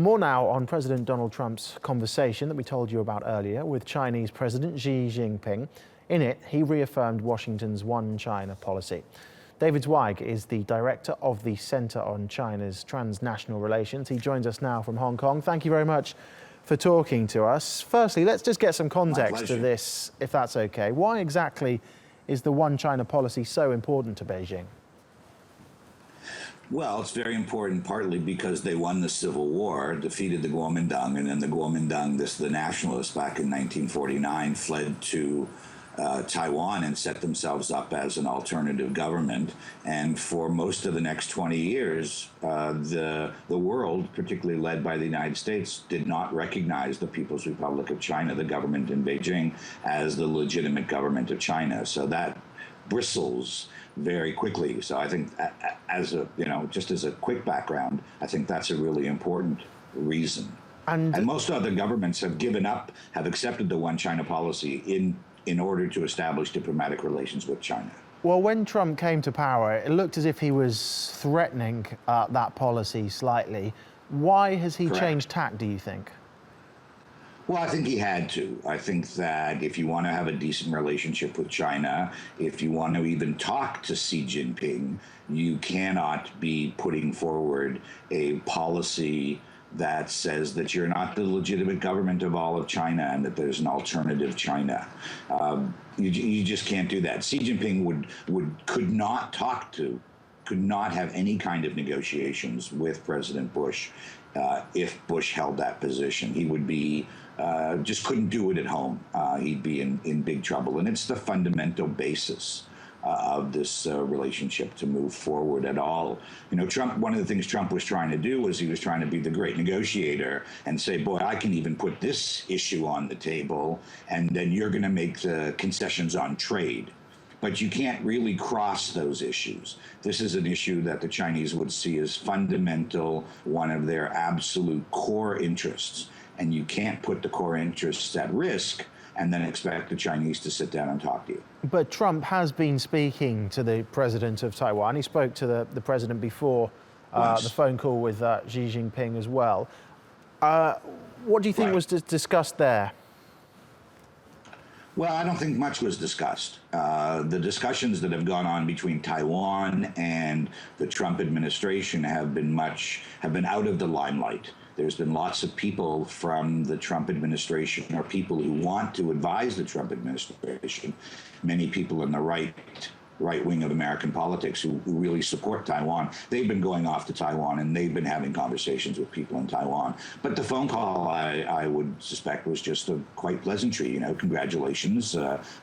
More now on President Donald Trump's conversation that we told you about earlier with Chinese President Xi Jinping. In it, he reaffirmed Washington's One China policy. David Zweig is the director of the Center on China's Transnational Relations. He joins us now from Hong Kong. Thank you very much for talking to us. Firstly, let's just get some context to this, if that's okay. Why exactly is the One China policy so important to Beijing? Well, it's very important partly because they won the Civil War, defeated the Kuomintang, and then the Kuomintang, the nationalists back in 1949, fled to Taiwan and set themselves up as an alternative government. And for most of the next 20 years, the world, particularly led by the United States, did not recognize the People's Republic of China, the government in Beijing, as the legitimate government of China. So that bristles very quickly. So I think, as a, just as a quick background, I think that's a really important reason. And most other governments have given up, have accepted the One China policy in order to establish diplomatic relations with China. Well, when Trump came to power, it looked as if he was threatening that policy slightly. Why has he changed tack, do you think? Well, I think he had to. I think that if you want to have a decent relationship with China, if you want to even talk to Xi Jinping, you cannot be putting forward a policy that says that you're not the legitimate government of all of China and that there's an alternative China. You just can't do that. Xi Jinping could not have any kind of negotiations with President Bush if Bush held that position. He would be just couldn't do it at home. He'd be in big trouble, and it's the fundamental basis of this relationship to move forward at all. Trump, one of the things Trump was trying to do was he was trying to be the great negotiator and say, boy, I can even put this issue on the table, and then you're going to make the concessions on trade. But you can't really cross those issues. This is an issue that the Chinese would see as fundamental, one of their absolute core interests. And you can't put the core interests at risk and then expect the Chinese to sit down and talk to you. But Trump has been speaking to the president of Taiwan. He spoke to the president before the phone call with Xi Jinping as well. What do you think was discussed there? Well, I don't think much was discussed. The discussions that have gone on between Taiwan and the Trump administration have been out of the limelight. There's been lots of people from the Trump administration or people who want to advise the Trump administration, many people in the right wing of American politics who really support Taiwan. They've been going off to Taiwan and they've been having conversations with people in Taiwan. But the phone call, I would suspect, was just a quite pleasantry. Congratulations,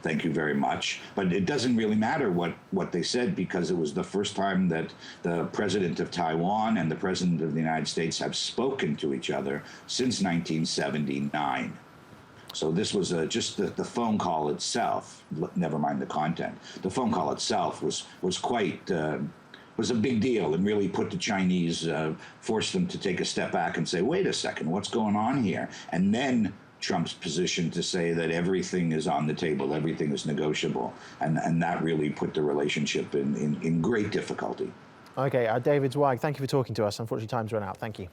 thank you very much. But it doesn't really matter what they said, because it was the first time that the president of Taiwan and the president of the United States have spoken to each other since 1979. So this was just the phone call itself, never mind the content. The phone call itself was a big deal and really put the Chinese, forced them to take a step back and say, wait a second, what's going on here? And then Trump's position to say that everything is on the table, everything is negotiable. And that really put the relationship in great difficulty. Okay, David Zweig, thank you for talking to us. Unfortunately, time's run out. Thank you.